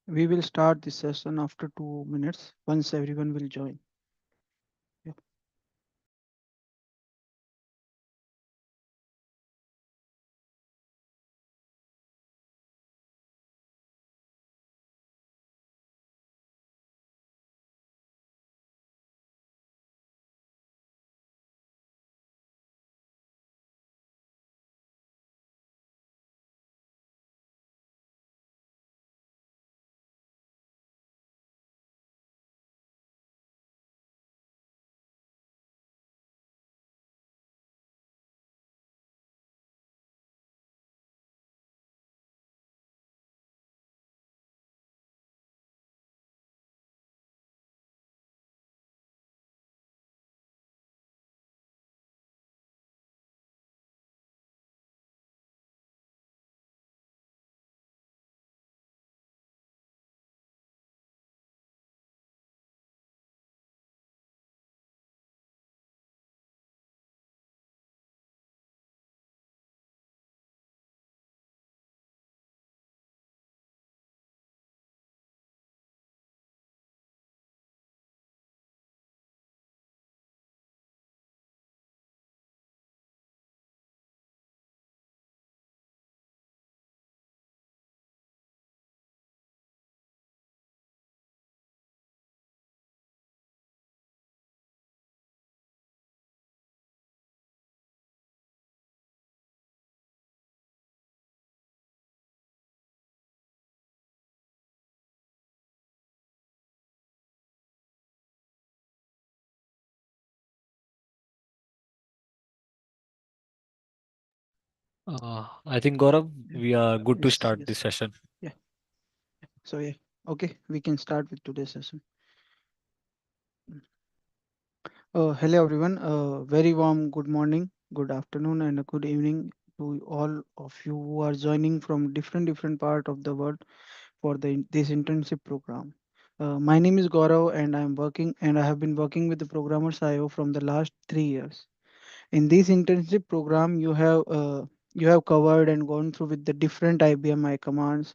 We will start this session after 2 minutes once everyone will join. Yeah. I think Gaurav, Yeah. we are good to Yes. start this Yes. session. Yeah. So yeah. Okay. We can start with today's session. Hello everyone. Very warm good morning, good afternoon, and a good evening to all of you who are joining from different part of the world for this internship program. My name is Gaurav, and I have been working with the programmers IO from the last 3 years. In this internship program, you have covered and gone through with the different IBM I commands,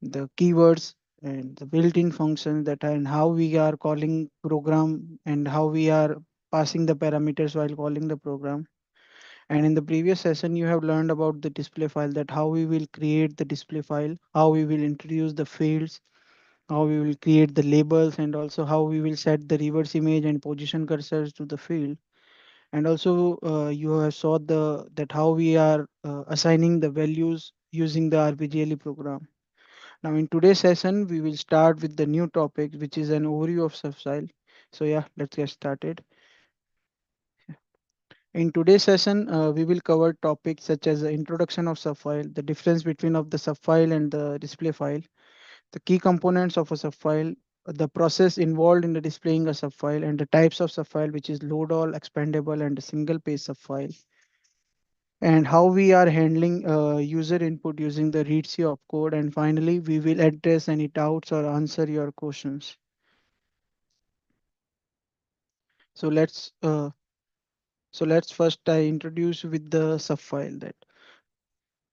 the keywords and the built-in functions that are and how we are calling program and how we are passing the parameters while calling the program. And in the previous session, you have learned about the display file, that how we will create the display file, how we will introduce the fields, how we will create the labels, and also how we will set the reverse image and position cursors to the field. And also you have saw the that how we are assigning the values using the RPGLE program. Now in today's session we will start with the new topic, which is an overview of Subfile. So yeah, let's get started. In today's session we will cover topics such as the introduction of Subfile, the difference between of the subfile and the display file, the key components of a subfile, the process involved in the displaying a subfile, and the types of subfile, which is load all, expandable, and a single page subfile, and how we are handling user input using the readc opcode. And finally, we will address any doubts or answer your questions. So let's first introduce with the subfile. That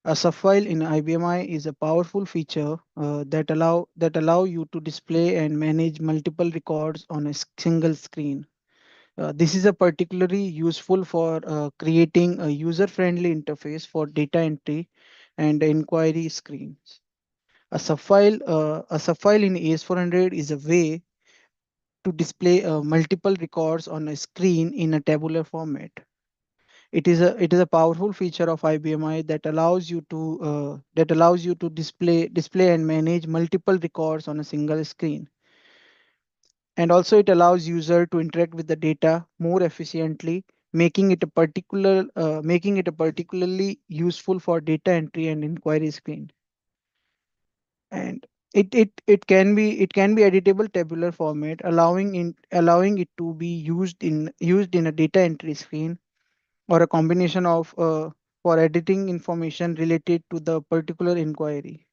a subfile in IBMI is a powerful feature that allow you to display and manage multiple records on a single screen. This is a particularly useful for creating a user-friendly interface for data entry and inquiry screens. A subfile in AS400 is a way to display multiple records on a screen in a tabular format. It is a powerful feature of IBMI that allows you to display and manage multiple records on a single screen. And also it allows user to interact with the data more efficiently, making it a particularly useful for data entry and inquiry screen. And it can be editable tabular format, allowing it to be used in a data entry screen, or a combination of for editing information related to the particular inquiry.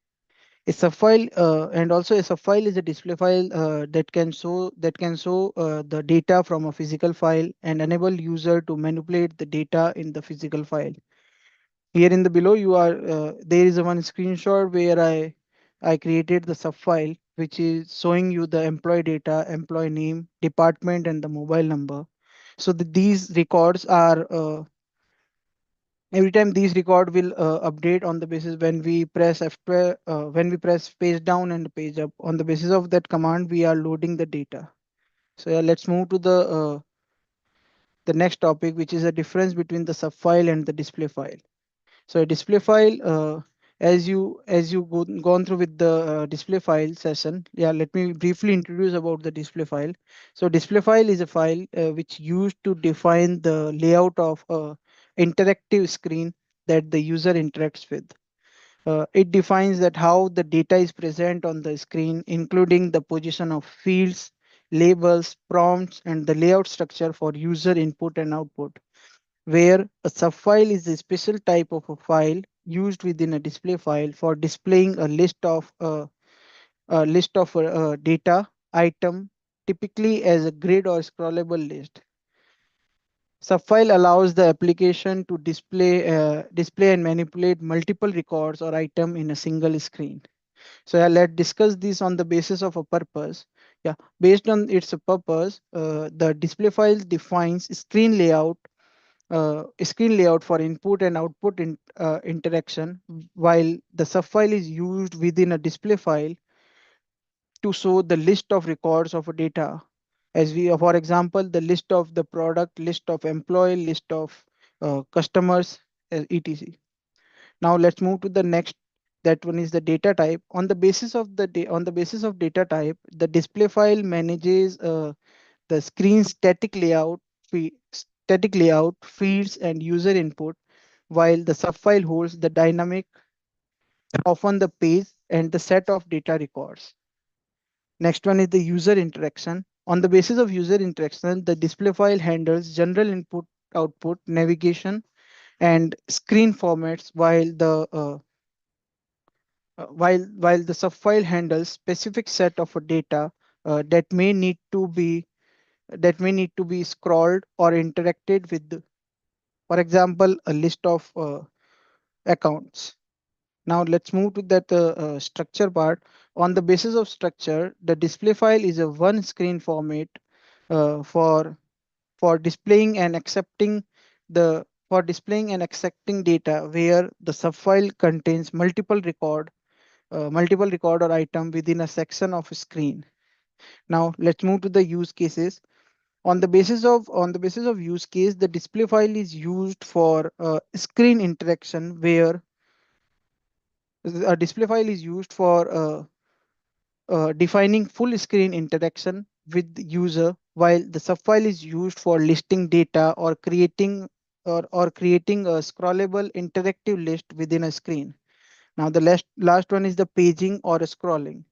A subfile and also a subfile is a display file that can show the data from a physical file and enable user to manipulate the data in the physical file. Here in the below, there is a one screenshot where I created the subfile. which is showing you the employee data, employee name, department, and the mobile number. So these records are every time these record will update on the basis when we press F12, when we press page down and page up. On the basis of that command, we are loading the data. So yeah, let's move to the next topic, which is a difference between the subfile and the display file. So a display file, gone through with the display file session. Yeah, let me briefly introduce about the display file. So display file is a file which used to define the layout of a interactive screen that the user interacts with. It defines that how the data is present on the screen, including the position of fields, labels, prompts, and the layout structure for user input and output, where a subfile is a special type of a file used within a display file for displaying a list of data item, typically as a grid or scrollable list. Subfile allows the application to display and manipulate multiple records or item in a single screen. So yeah, let's discuss this on the basis of a purpose. Yeah, based on its purpose, the display file defines screen layout for input and output interaction, while the subfile is used within a display file to show the list of records of data. As we, for example, the list of the product, list of employee, list of customers, etc. Now let's move to the next. That one is the data type. On the basis of data type, the display file manages the screen static layout, fields, and user input, while the subfile holds the dynamic, often the page and the set of data records. Next one is the user interaction. On the basis of user interaction, the display file handles general input, output, navigation, and screen formats, while the subfile handles specific set of data that may need to be scrolled or interacted with. For example, a list of accounts. Now let's move to that structure part. On the basis of structure, the display file is a one screen format uh, for for displaying and accepting data, where the subfile contains multiple record or item within a section of a screen. Now let's move to the use cases. On the basis of use case, the display file is used for screen interaction, where a display file is used for defining full screen interaction with the user, while the subfile is used for listing data or creating a scrollable interactive list within a screen. Now the last one is the paging or scrolling.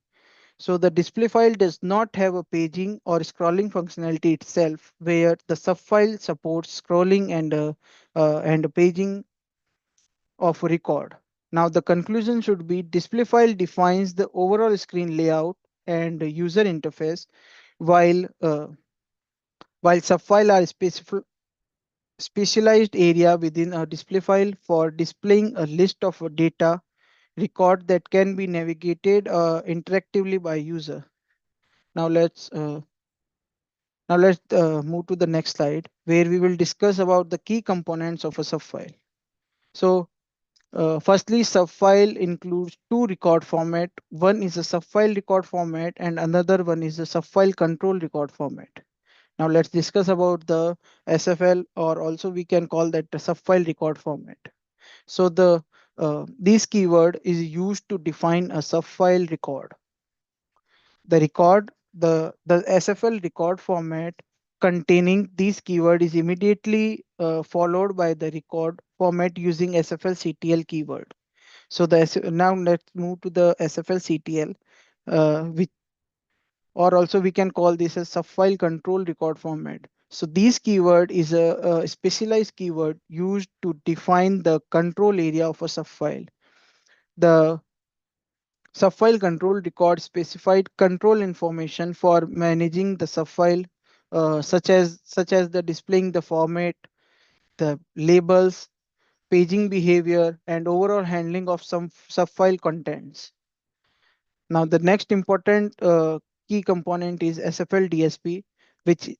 So the display file does not have a paging or scrolling functionality itself, where the subfile supports scrolling and paging of a record. Now the conclusion should be display file defines the overall screen layout and user interface, while subfile are specialized area within a display file for displaying a list of data record that can be navigated interactively by user. Now let's move to the next slide, where we will discuss about the key components of a subfile. So firstly, subfile includes two record format. One is a subfile record format and another one is a subfile control record format. Now let's discuss about the SFL, or also we can call that the subfile record format. So this keyword is used to define a subfile record. The SFL record format containing this keyword is immediately followed by the record format using SFL-CTL keyword. So now let's move to the SFL-CTL, which, or also we can call this as subfile control record format. So this keyword is a specialized keyword used to define the control area of a subfile. The subfile control records specified control information for managing the subfile, such as the displaying the format, the labels, paging behavior, and overall handling of some subfile contents. Now the next important key component is SFL DSP, which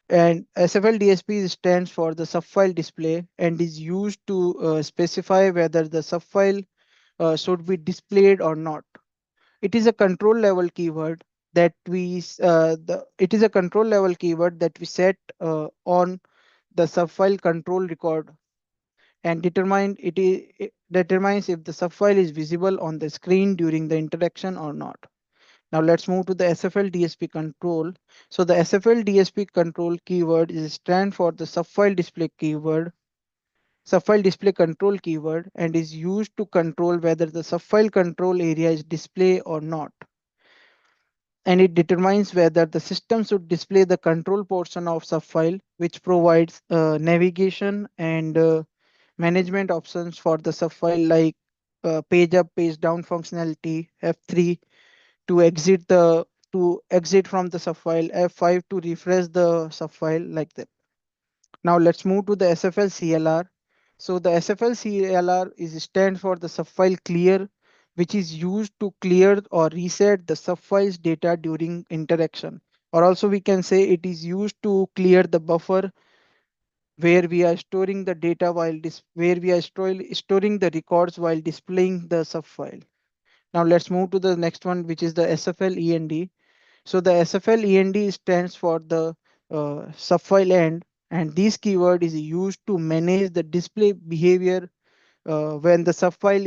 and SFL DSP stands for the subfile display and is used to specify whether the subfile should be displayed or not. It is a control level keyword that it is a control level keyword that we set on the subfile control record and it determines if the subfile is visible on the screen during the interaction or not. Now let's move to the SFL DSP control. So the SFL DSP control keyword is stand for the subfile display control keyword, and is used to control whether the subfile control area is display or not. And it determines whether the system should display the control portion of subfile, which provides navigation and management options for the subfile like page up, page down functionality, F3 to exit from the subfile, F5 to refresh the subfile like that. Now let's move to the SFL CLR. So the SFL CLR is stand for the subfile clear, which is used to clear or reset the subfile's data during interaction. Or also we can say it is used to clear the buffer where we are storing the data where we are storing the records while displaying the subfile. Now let's move to the next one, which is the SFL END. So the SFL END stands for the subfile end, and this keyword is used to manage the display behavior when the subfile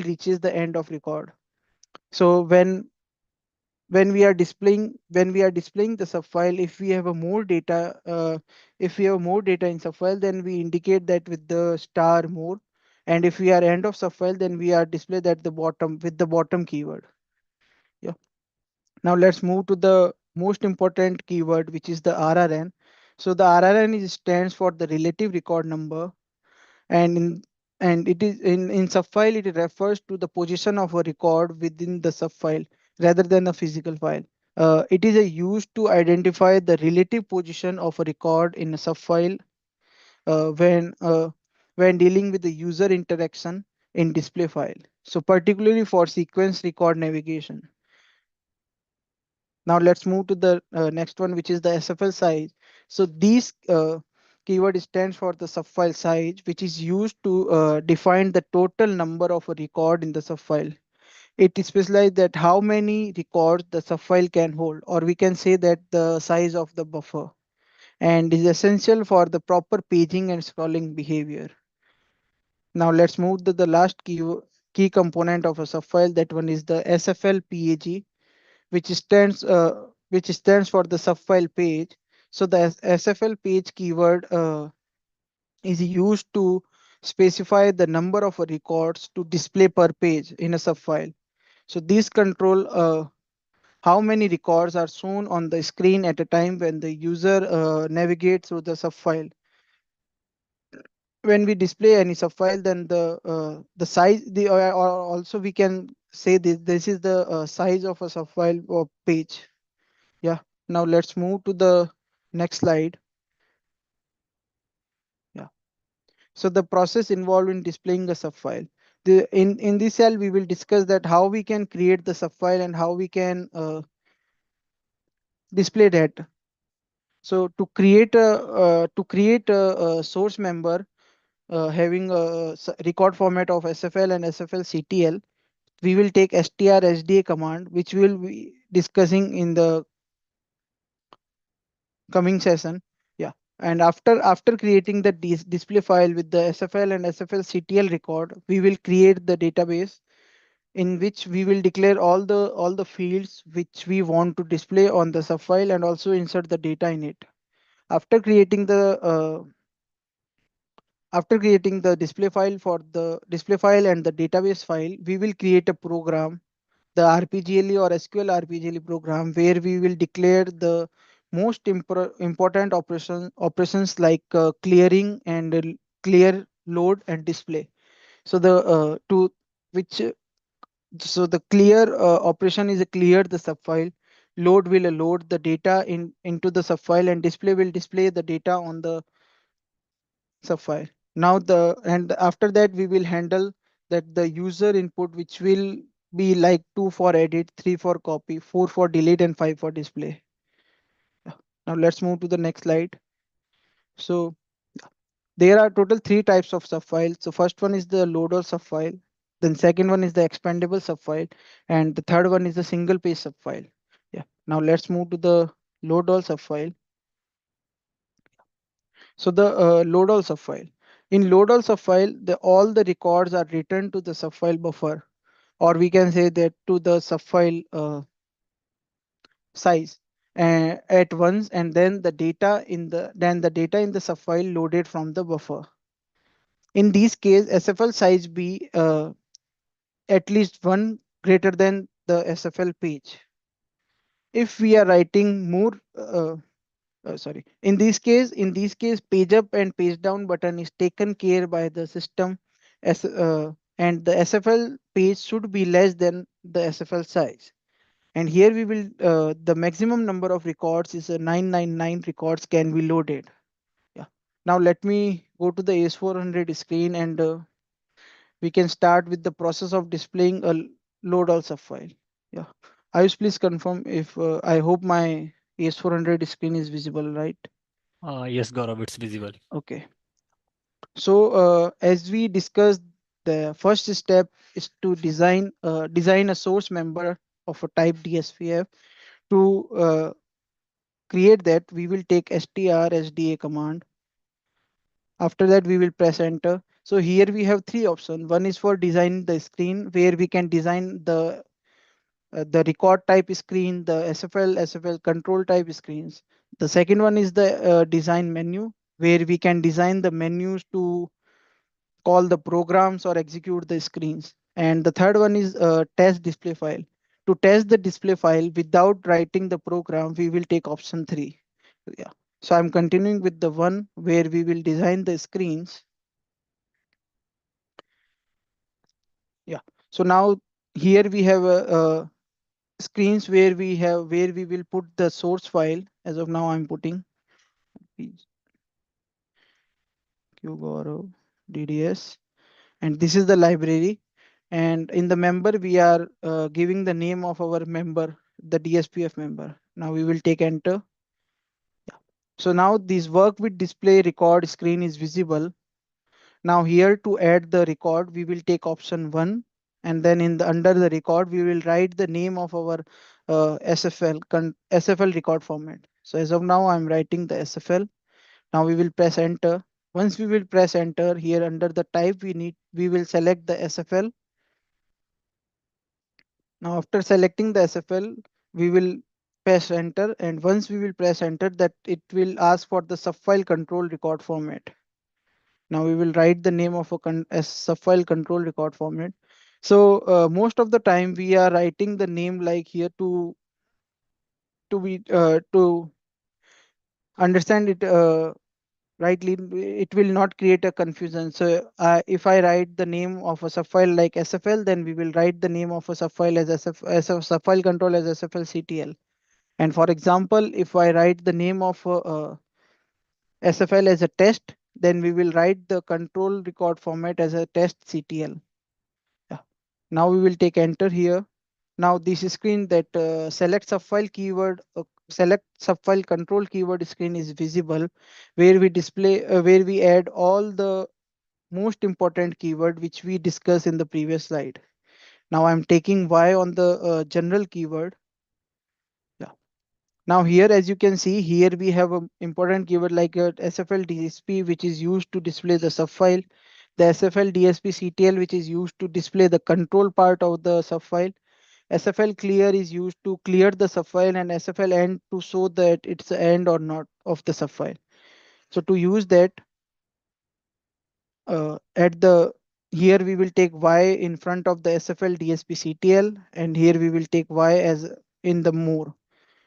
reaches the end of record. So when we are displaying the subfile, if we have more data in subfile, then we indicate that with the star more, and if we are end of subfile, then we are display that the bottom with the bottom keyword. Yeah. Now let's move to the most important keyword, which is the RRN. So the RRN is stands for the relative record number, and it is in subfile it refers to the position of a record within the subfile rather than a physical file. It is a used to identify the relative position of a record in a subfile uh, when uh, when dealing with the user interaction in display file. So particularly for sequence record navigation. Now let's move to the next one, which is the SFL size. So these keyword stands for the subfile size, which is used to define the total number of a record in the subfile. It specifies that how many records the subfile can hold, or we can say that the size of the buffer, and is essential for the proper paging and scrolling behavior. Now let's move to the last key component of a subfile. That one is the SFL PAG, which stands for the subfile page. So the SFL page keyword is used to specify the number of records to display per page in a subfile. So these control how many records are shown on the screen at a time when the user navigates through the subfile. When we display any subfile, then the size or also we can say this is the size of a subfile or page. Yeah. Now let's move to the next slide. Yeah. So the process involved in displaying a subfile. In this cell, we will discuss that how we can create the subfile and how we can display that. So to create a source member having a record format of SFL and SFL CTL, we will take strsda command, which we will be discussing in the coming session. Yeah. And after creating the display file with the SFL and SFL CTL record, we will create the database in which we will declare all the fields which we want to display on the subfile and also insert the data in it. After creating the display file for the display file and the database file, we will create a program, the RPGLE or SQL RPGLE program, where we will declare the most important operations like clearing and clear, load, and display. So the to which so the clear operation is a clear the subfile. Load will load the data into the subfile, and display will display the data on the subfile. Now the and after that we will handle that the user input, which will be like 2 for edit, 3 for copy, 4 for delete, and 5 for display. Yeah. Now let's move to the next slide. So there are total three types of subfiles. So first one is the loader subfile. Then second one is the expandable subfile, and the third one is the single page subfile. Yeah. Now let's move to the load all subfile. So the load all subfile. In load all subfile, all the records are returned to the subfile buffer, or we can say that to the subfile size at once, and then the data in the subfile loaded from the buffer. In this case, SFL size be at least one greater than the SFL page. If we are writing more, sorry, in this case, page up and page down button is taken care by the system, and the SFL page should be less than the SFL size. And here we will, the maximum number of records is 999 records can be loaded. Yeah. Now let me go to the AS400 screen, and we can start with the process of displaying a load also file. Yeah. Ayush, please confirm if I hope my AS400 screen is visible, right? Yes, Gaurav, it's visible. Okay. So as we discussed, the first step is to design a source member of a type DSPF. To create that, we will take str command. After that, we will press enter. So here we have three options. One is for design the screen, where we can design the record type screen, the SFL control type screens. The second one is the design menu, where we can design the menus to call the programs or execute the screens. And the third one is test display file. To test the display file without writing the program, we will take option three. Yeah. So I'm continuing with the one where we will design the screens. Yeah. So now here we have a screens where we will put the source file. As of now, I'm putting Qgoro DDS, and this is the library. And in the member, we are giving the name of our member, the DSPF member. Now we will take enter. Yeah. So now this work with display record screen is visible. Now here to add the record, we will take option one, and then in the under the record, we will write the name of our SFL record format. So as of now, I'm writing the SFL. Now we will press enter. Once we will press enter here under the type, we will select the SFL. Now after selecting the SFL, we will press enter, and once we will press enter, that it will ask for the subfile control record format. Now we will write the name of a subfile control record format. So most of the time we are writing the name like here to understand it rightly. It will not create a confusion. So if I write the name of a subfile like SFL, then we will write the name of a subfile as as a subfile control as SFL CTL. And for example, if I write the name of SFL as a test, then we will write the control record format as a test CTL. Yeah. Now we will take enter here. Now this screen that select subfile control keyword screen is visible, where where we add all the most important keyword which we discussed in the previous slide. Now I'm taking Y on the general keyword. Yeah. Now here, as you can see, here we have an important keyword like SFL DSP, which is used to display the subfile, the SFL DSP CTL, which is used to display the control part of the subfile. SFL clear is used to clear the subfile, and SFL end to show that it's the end or not of the subfile. So to use that, at the here we will take Y in front of the SFL DSP CTL, and here we will take Y as in the more.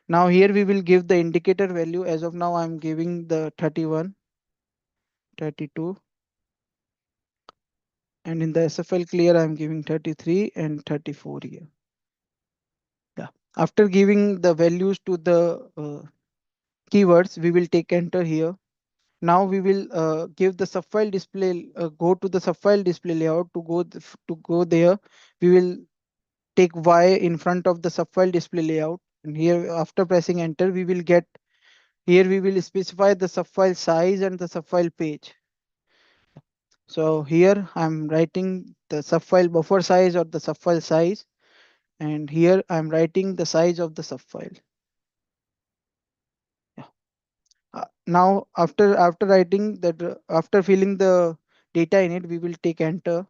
Now here we will give the indicator value. As of now, I'm giving the 31, 32, and in the SFL clear, I'm giving 33 and 34 here. Yeah. After giving the values to the keywords, we will take enter here. Now we will give the subfile display, go to the subfile display layout to go there. We will take Y in front of the subfile display layout. And here after pressing enter, we will get, here we will specify the subfile size and the subfile page. So here I'm writing the subfile buffer size or the subfile size, and here I'm writing the size of the subfile. Yeah. Now after writing that, after filling the data in it, we will take enter.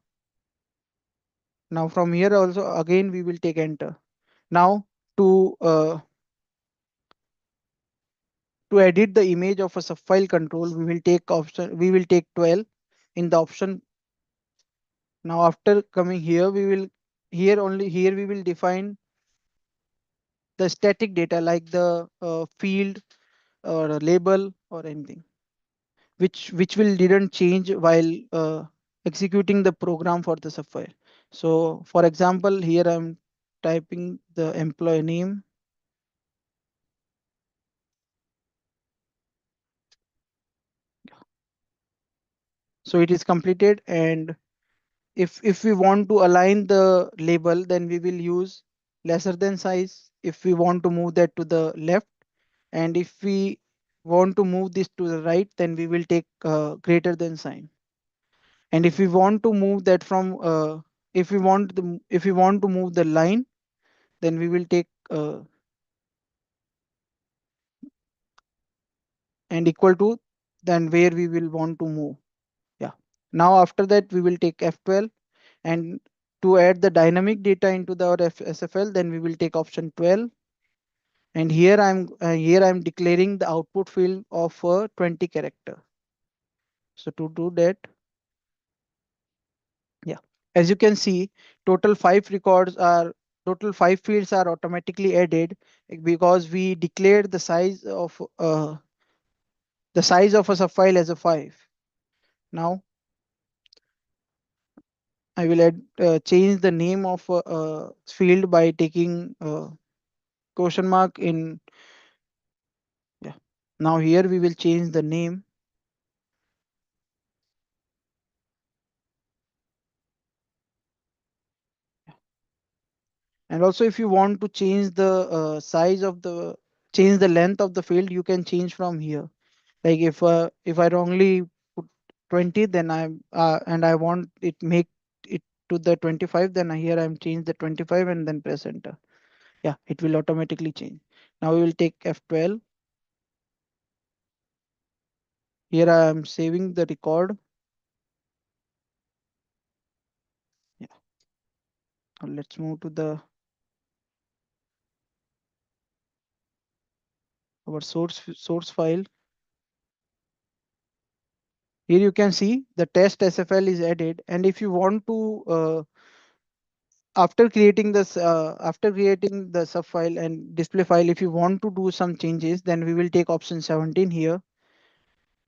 Now from here also again we will take enter. Now to uh, to edit the image of a subfile control, we will take 12 in the option. Now after coming here, we will, here we will define the static data like the field or a label or anything, which will didn't change while executing the program for the subfile. So for example, here I'm typing the employee name. So it is completed. And if we want to align the label, then we will use lesser than size if we want to move that to the left. And if we want to move this to the right, then we will take greater than sign. And if we want to move that from if we want to move the line, then we will take and equal to, then where we will want to move. Yeah. Now after that we will take F12. And to add the dynamic data into our SFL, then we will take option 12. And here I'm declaring the output field of 20 character. So to do that, yeah, as you can see, total five records are total five fields are automatically added because we declared the size of a subfile as a 5. Now I will change the name of a field by taking question mark in. Yeah. Now here we will change the name. And also if you want to change the change the length of the field, you can change from here. Like if I wrongly put 20, then and I want it make it to the 25, then here I'm change the 25 and then press enter. Yeah, it will automatically change. Now we will take F12. Here I am saving the record. Yeah. Now let's move to the our source file. Here you can see the test SFL is added. And if you want to after creating the subfile and display file, if you want to do some changes, then we will take option 17 here.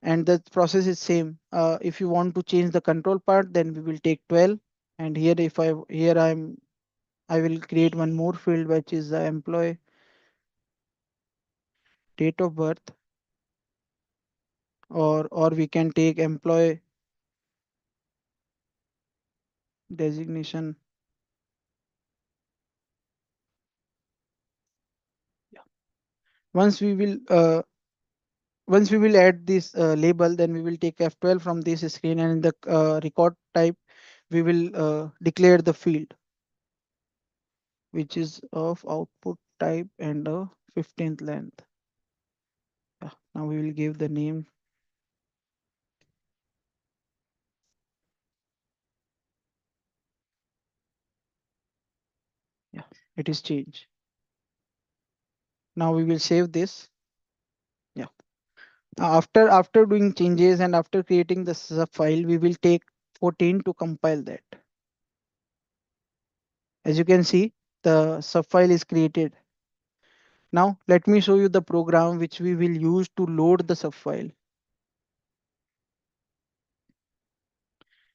And the process is same. If you want to change the control part, then we will take 12. And here if I here I will create one more field, which is the employee date of birth, or we can take employee designation. Yeah. once we will uh, Once we will add this label, then we will take F12 from this screen, and in the record type, we will declare the field, which is of output type and a 15th length. Yeah. Now we will give the name. Yeah, it is changed. Now we will save this. Yeah. After doing changes and after creating the sub file, we will take 14 to compile that. As you can see, the subfile is created. Now let me show you the program which we will use to load the subfile.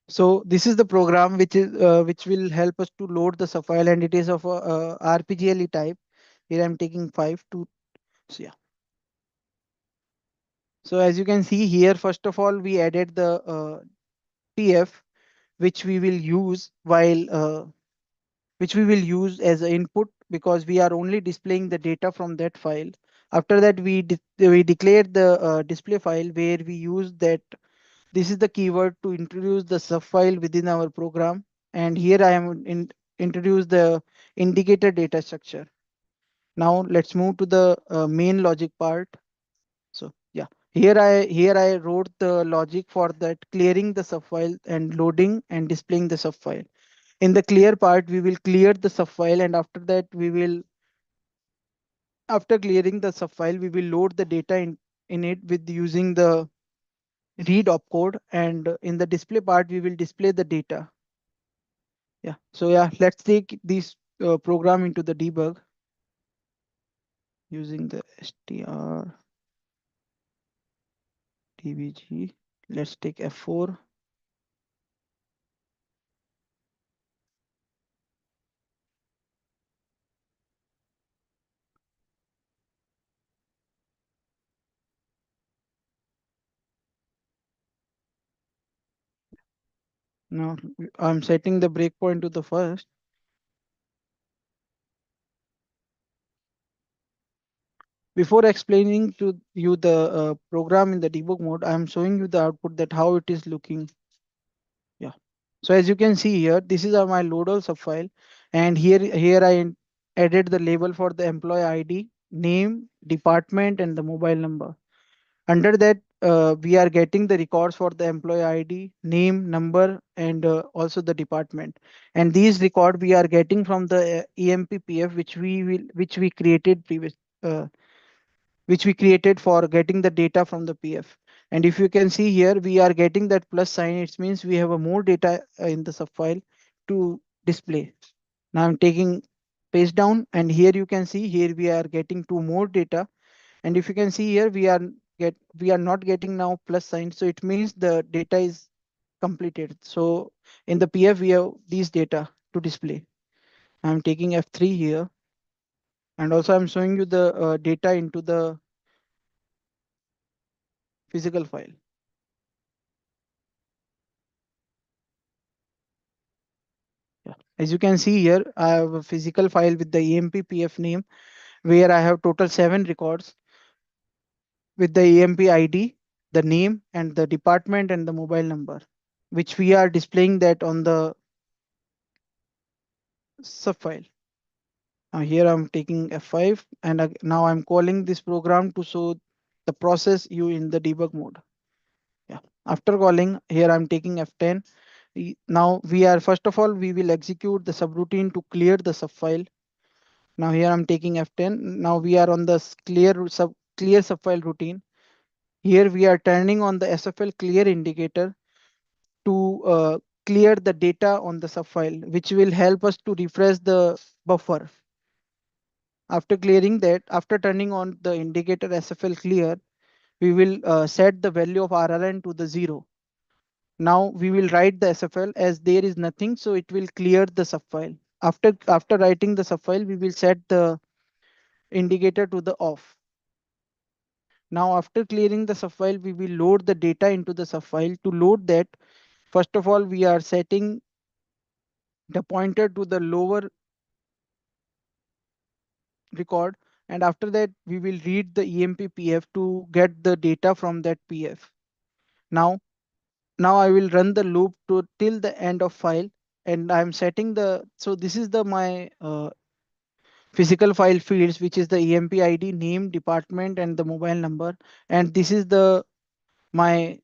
So this is the program which will help us to load the subfile, and it is of a, RPGLE type. Here I'm taking 5 to. So yeah. So as you can see here, first of all, we added the TF which we will use while which we will use as an input because we are only displaying the data from that file. After that, we declare the display file where we use that. This is the keyword to introduce the subfile within our program. And here I am introduce the indicator data structure. Now let's move to the main logic part. So yeah, here I wrote the logic for that clearing the subfile and loading and displaying the subfile. In the clear part, we will clear the subfile, and after that, after clearing the subfile, we will load the data in it with using the read opcode, and in the display part, we will display the data. Yeah. So yeah, let's take this program into the debug using the str dbg. Let's take F4. Now I'm setting the breakpoint to the first. Before explaining to you the program in the debug mode, I'm showing you the output that how it is looking. Yeah. So as you can see here, this is my load all subfile, and here added the label for the employee ID, name, department, and the mobile number. Under that, we are getting the records for the employee ID, name, number, and also the department. And these record we are getting from the EMPPF, which we created which we created for getting the data from the PF. And if you can see here, we are getting that plus sign. It means we have a more data in the subfile to display. Now I'm taking paste down, and here you can see here we are getting two more data. And if you can see here, we are not getting now plus sign. So it means the data is completed. So in the PF, we have these data to display. I'm taking F3 here, and also I'm showing you the data into the physical file. Yeah. As you can see here, I have a physical file with the EMP name where I have total 7 records with the EMP ID, the name, and the department and the mobile number, which we are displaying that on the subfile. Now here I'm taking F5, and now I'm calling this program to show the process you in the debug mode. Yeah. After calling here, I'm taking F10. Now we are first of all we will execute the subroutine to clear the subfile. Now here I'm taking F10. Now we are on the clear subfile routine. Here we are turning on the SFL clear indicator to clear the data on the subfile, which will help us to refresh the buffer. After clearing that, after turning on the indicator SFL clear, we will set the value of RRN to the 0. Now we will write the SFL as there is nothing, so it will clear the subfile. After writing the subfile, we will set the indicator to the off. Now after clearing the subfile, we will load the data into the subfile. To load that, first of all, we are setting the pointer to the lower record, and after that we will read the EMP to get the data from that PF. Now now I will run the loop to till the end of file, and I'm setting the so this is the my physical file fields, which is the EMP ID, name, department, and the mobile number, and this is the my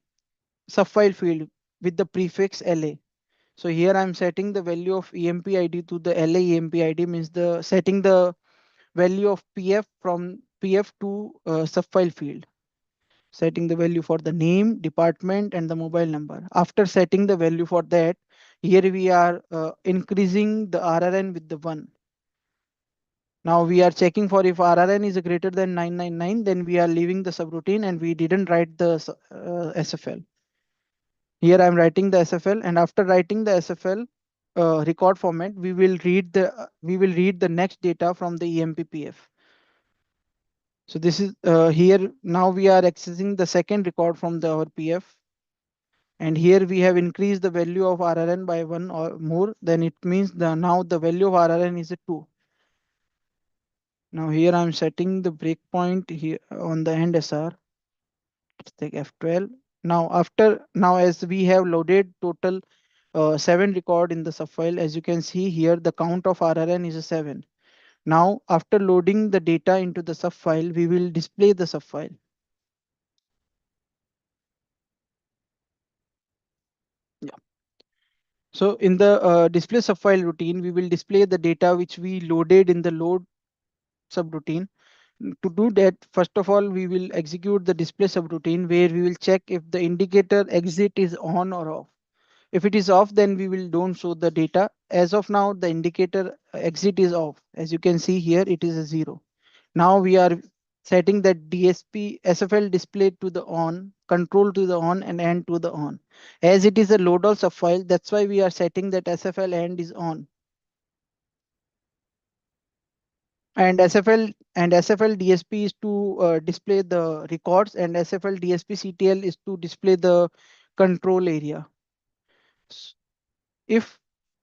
subfile field with the prefix LA. So here I'm setting the value of EMP ID to the LA EMP ID, means the setting the value of PF from PF to subfile field, setting the value for the name, department, and the mobile number. After setting the value for that, here we are increasing the RRN with the 1. Now we are checking for if RRN is greater than 999, then we are leaving the subroutine and we didn't write the SFL. Here I'm writing the SFL, and after writing the SFL record format, we will read the next data from the EMPPF. So this is here now we are accessing the second record from the our PF. And here we have increased the value of RRN by 1 or more, then it means now the value of RRN is a 2. Now here I'm setting the breakpoint here on the end SR. Let's take F12. Now as we have loaded total 7 record in the subfile, as you can see here, the count of RRN is a 7. Now after loading the data into the subfile, we will display the subfile. Yeah. So in the display subfile routine, we will display the data which we loaded in the load subroutine. To do that, first of all, we will execute the display subroutine where we will check if the indicator exit is on or off. If it is off, then we will don't show the data. As of now, the indicator exit is off. As you can see here, it is a 0. Now we are setting that DSP SFL display to the on, control to the on, and end to the on. As it is a load all subfile, that's why we are setting that SFL end is on. And SFL DSP is to display the records, and SFL DSP CTL is to display the control area. S- If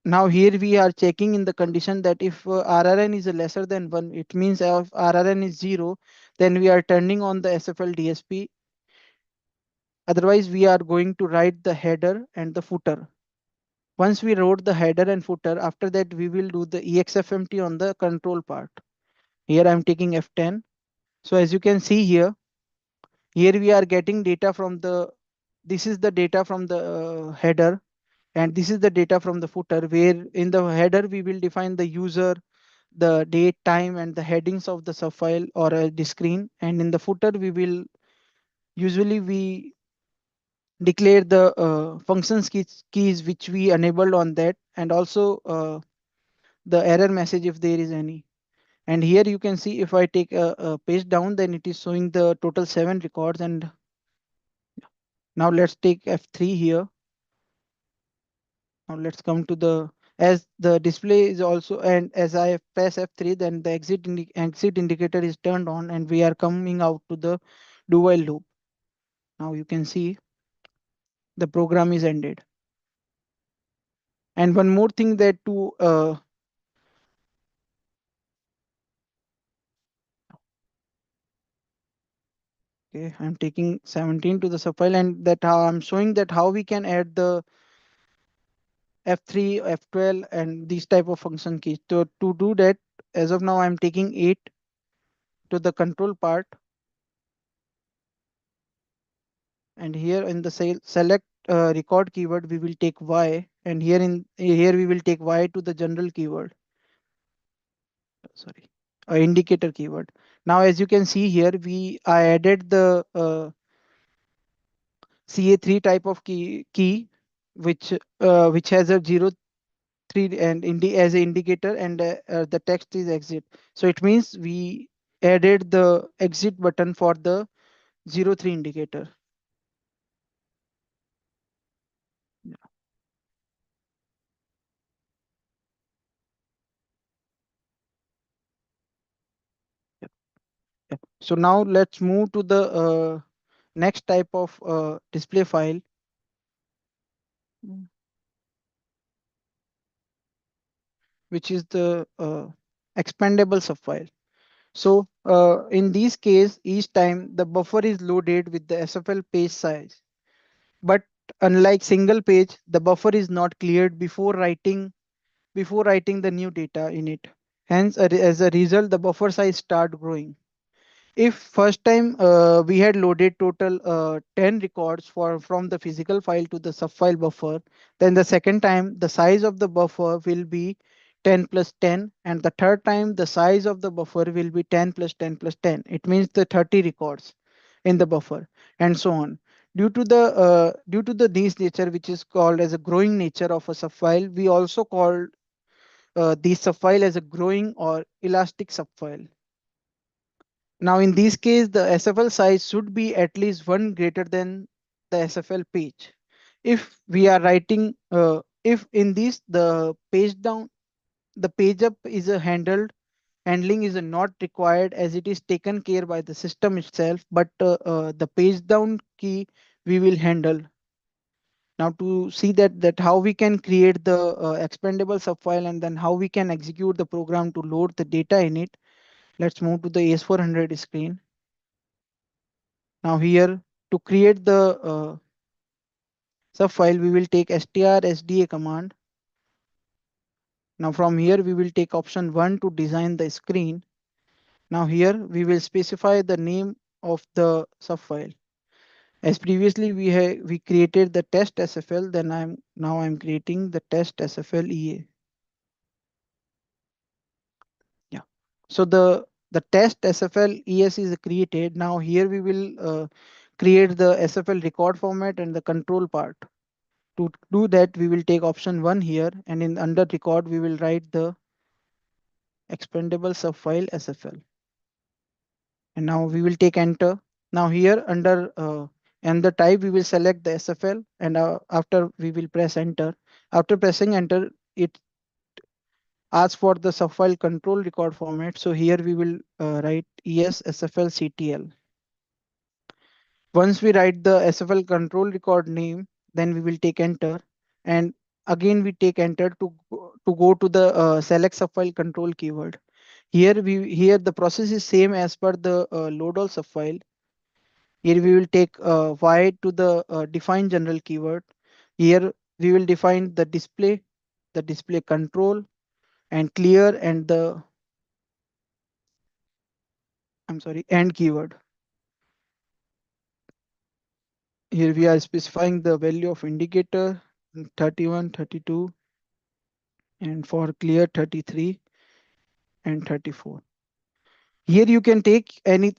now here we are checking in the condition that if RRN is lesser than 1, it means if RRN is 0, then we are turning on the SFL DSP. Otherwise, we are going to write the header and the footer. Once we wrote the header and footer, after that we will do the EXFMT on the control part. Here I'm taking F10. So as you can see here, here we are getting data from this is the data from the header, and this is the data from the footer, where in the header we will define the user, the date, time, and the headings of the subfile or the screen. And in the footer, we declare the functions keys which we enabled on that, and also the error message if there is any. And here you can see if I take a page down, then it is showing the total 7 records. And now let's take F3 here. Now let's come to as the display is also, and as I press F3, then the exit indicator is turned on and we are coming out to the do while loop. Now you can see the program is ended. And one more thing that to okay, I'm taking 17 to the subfile, and that how I'm showing that how we can add the F3, F12, and these type of function keys. To do that, as of now, I'm taking 8 to the control part, and here in the select record keyword, we will take Y, and here we will take Y to the general keyword. Sorry, indicator keyword. Now, as you can see here, I added the CA3 type of key which has a 0 3 and as an indicator, and the text is exit. So it means we added the exit button for the 0 3 indicator. Yeah, yeah, yeah. So now let's move to the next type of display file, mm, which is the expandable subfile. So in this case, each time the buffer is loaded with the SFL page size. But unlike single page, the buffer is not cleared before writing the new data in it. Hence, as a result, the buffer size start growing. If first time we had loaded total 10 records from the physical file to the subfile buffer, then the second time the size of the buffer will be 10 plus 10, and the third time the size of the buffer will be 10 plus 10 plus 10. It means the 30 records in the buffer, and so on. Due to the this nature, which is called as a growing nature of a subfile, we also call the subfile as a growing or elastic subfile. Now, in this case, the SFL size should be at least one greater than the SFL page. If we are writing, if in this the page up is a handling is a not required as it is taken care by the system itself, but the page down key we will handle. Now to see that how we can create the expandable subfile and then how we can execute the program to load the data in it, let's move to the AS400 screen. Now here to create the subfile, we will take strsda command. Now from here we will take option 1 to design the screen. Now here we will specify the name of the subfile. As previously we created the test SFL, then I'm creating the test SFL EA. Yeah. So the test SFL ES is created. Now here we will create the SFL record format and the control part. To do that, we will take option 1 here, and in under record we will write the expandable subfile SFL. And now we will take enter. Now here under and the type we will select the SFL, and after we will press enter. After pressing enter, it asks for the subfile control record format. So here we will write ES SFL CTL. Once we write the SFL control record name, then we will take enter, and again we take enter to go to the select subfile control keyword. Here the process is same as per the load all subfile. Here we will take y to the define general keyword. Here we will define the display control, and clear, and the end keyword. Here we are specifying the value of indicator 31, 32, and for clear 33 and 34. Here you can take any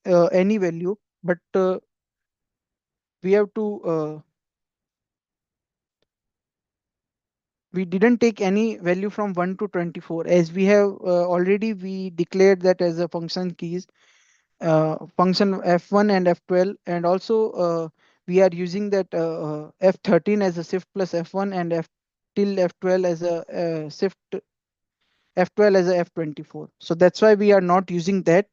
value, but we have to we didn't take any value from 1 to 24, as we have already we declared that as a function keys, function f1 and f12, and also we are using that f13 as a shift plus f1 and f till f12 as a shift f12 as a f24. So that's why we are not using that.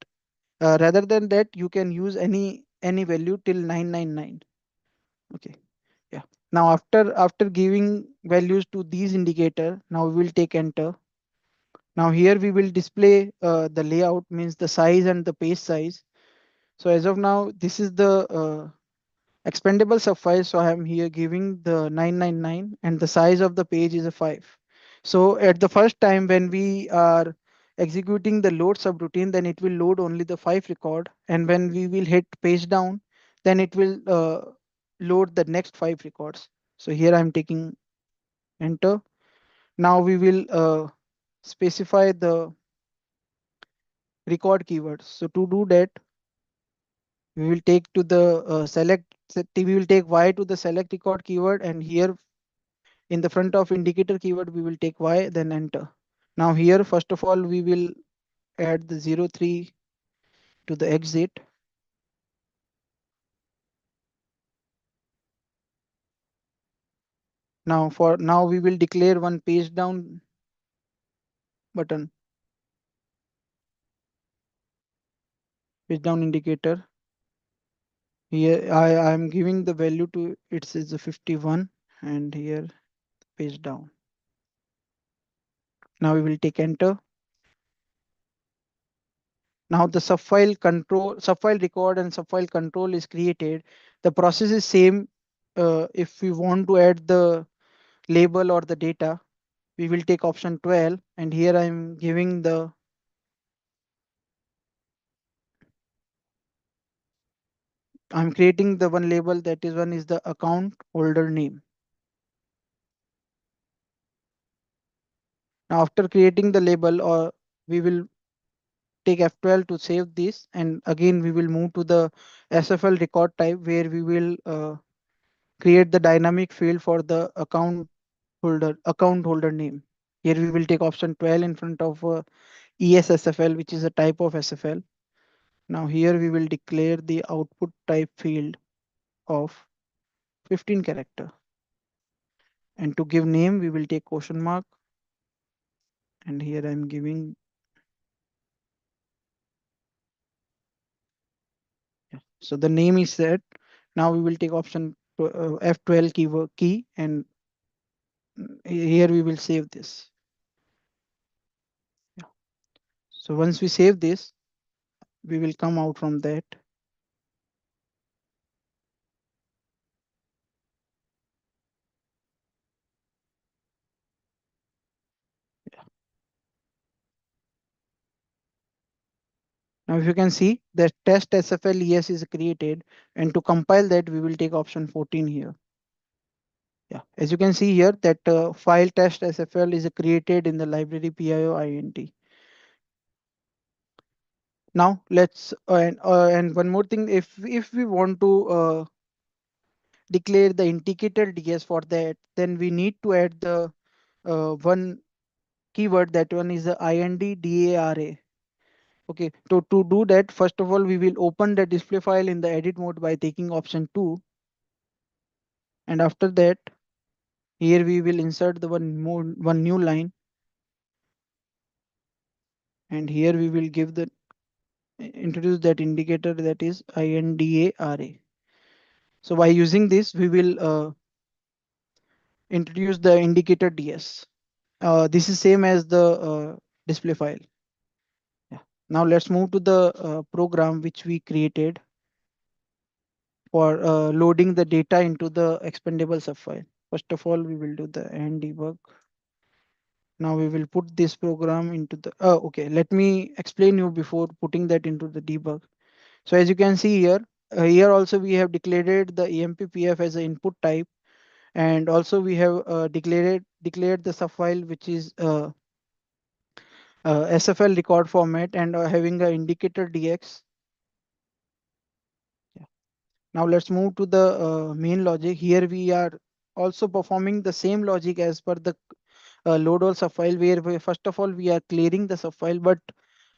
Rather than that, you can use any value till 999. Okay. Yeah. Now after giving values to these indicator, now we will take enter. Now here we will display the layout, means the size and the page size. So as of now, this is the expandable subfile. So I am here giving the 999, and the size of the page is a 5. So at the first time when we are executing the load subroutine, then it will load only the 5 record, and when we will hit page down, then it will load the next 5 records. So here I'm taking enter. Now we will specify the record keywords. So to do that, we will take to the we will take y to the select record keyword, and here in the front of indicator keyword we will take y, then enter. Now here first of all we will add the 03 to the exit. Now we will declare one page down button, page down indicator. Here I am giving the value to it is a 51, and here page down. Now we will take enter. Now the subfile record and subfile control is created. The process is same. If we want to add the label or the data, we will take option 12, and here I'm creating the one label, that is one is the account holder name. Now after creating the label, or we will take F12 to save this, and again we will move to the SFL record type, where we will create the dynamic field for the account holder name. Here we will take option 12 in front of ESSFL, which is a type of SFL. Now here we will declare the output type field of 15 character. And to give name, we will take question mark. And here I'm giving, yeah. So the name is set. Now we will take option F12 key, and here we will save this. Yeah. So once we save this, we will come out from that. Yeah. Now, if you can see, the test SFL ES is created, and to compile that, we will take option 14 here. Yeah, as you can see here, that file test SFL is created in the library PIO int. Now and one more thing, if we want to declare the indicator DS for that, then we need to add the one keyword. That one is the IND Okay, to do that, first of all, we will open the display file in the edit mode by taking option 2. And after that, here we will insert the one new line. And here we will give the introduce that indicator, that is INDARA. So by using this, we will introduce the indicator DS. This is same as the display file. Yeah. Now let's move to the program which we created for loading the data into the expandable subfile. First of all, we will do the and debug. Now we will put this program into the, okay, let me explain you before putting that into the debug. So as you can see here, here also we have declared the EMPPF as an input type, and also we have declared the subfile which is SFL record format, and having a indicator DX. Yeah. Now let's move to the main logic. Here we are also performing the same logic as per the load all subfile, where first of all we are clearing the subfile, but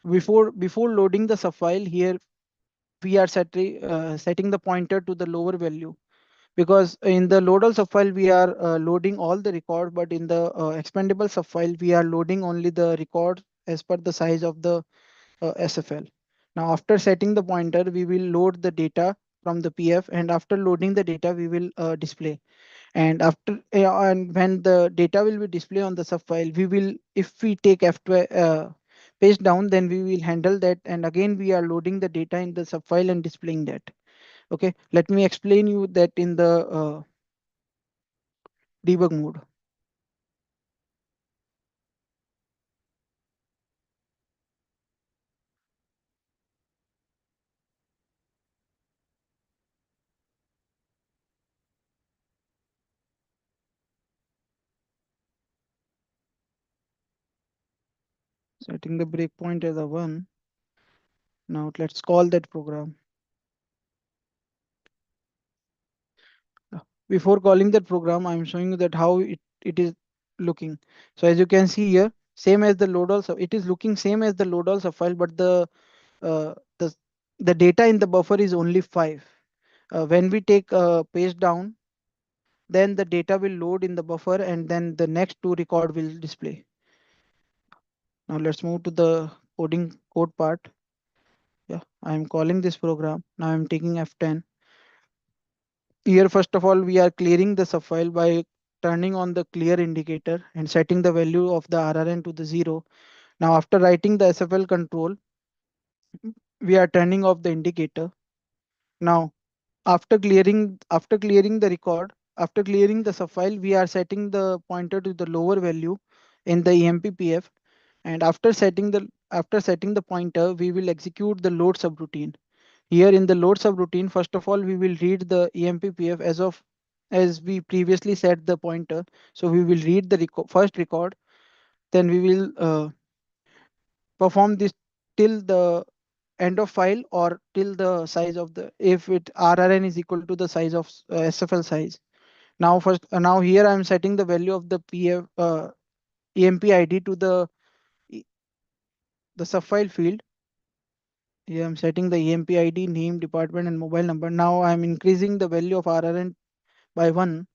before loading the subfile, here we are setting the pointer to the lower value, because in the load all subfile we are loading all the record, but in the expandable subfile we are loading only the record as per the size of the SFL. Now after setting the pointer, we will load the data from the PF, and after loading the data, we will display. And and when the data will be displayed on the subfile, we will, if we take F12 page down, then we will handle that, and again we are loading the data in the subfile and displaying that. Okay, let me explain you that in the debug mode. Setting the breakpoint as a 1. Now let's call that program. Before calling that program, I'm showing you that how it is looking. So as you can see here, same as the load also, it is looking same as the load also file, but uh, the the data in the buffer is only 5. When we take page down, then the data will load in the buffer, and then the next two record will display. Now let's move to the code part. Yeah, I'm calling this program. Now I'm taking F10. Here, first of all, we are clearing the subfile by turning on the clear indicator and setting the value of the RRN to the 0. Now, after writing the SFL control, we are turning off the indicator. Now, after clearing the record, after clearing the subfile, we are setting the pointer to the lower value in the EMPPF. And after setting the pointer, we will execute the load subroutine. Here in the load subroutine, first of all, we will read the EMPPF as we previously set the pointer. So we will read the first record, then we will perform this till the end of file, or till the size of the, if it RRN is equal to the size of SFL size. Now here I'm setting the value of the PF EMP ID to e- the subfile field. Here I'm setting the EMP ID, name, department, and mobile number. Now I'm increasing the value of RRN by 1.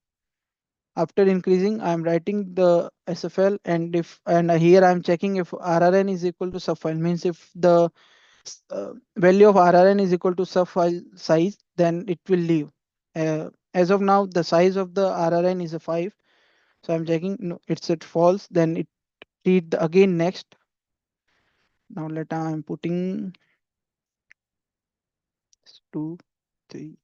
After increasing, I'm writing the SFL, and here I'm checking if RRN is equal to subfile. Means if the value of RRN is equal to subfile size, then it will leave. As of now, the size of the RRN is a 5. So I'm checking, no, it's at false. Then it read the again next. Now let I'm putting 2, 3.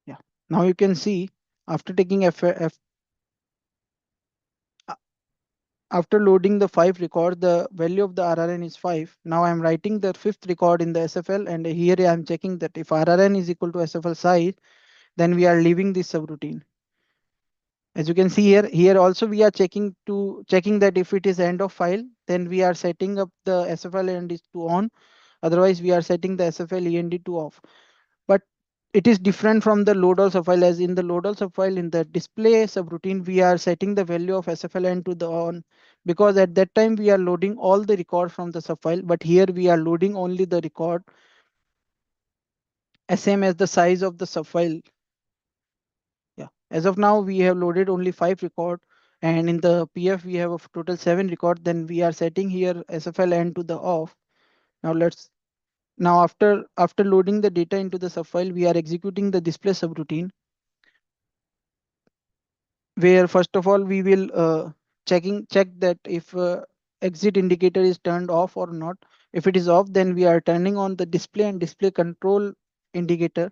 Yeah. Now you can see after taking uh, after loading the 5 record, the value of the RRN is 5. Now I'm writing the fifth record in the SFL, and here I'm checking that if RRN is equal to SFL size, then we are leaving this subroutine. As you can see here also we are checking that if it is end of file, then we are setting up the SFL end is to on. Otherwise, we are setting the SFL END to off. But it is different from the load all subfile. As in the load all subfile, in the display subroutine, we are setting the value of SFL end to the on, because at that time we are loading all the record from the subfile. But here we are loading only the record same as the size of the subfile. Yeah. As of now, we have loaded only 5 record, and in the PF we have a total 7 record. Then we are setting here SFL end to the off. Now let's Now after loading the data into the subfile, we are executing the display subroutine, where first of all we will check that if exit indicator is turned off or not. If it is off, then we are turning on the display and display control indicator.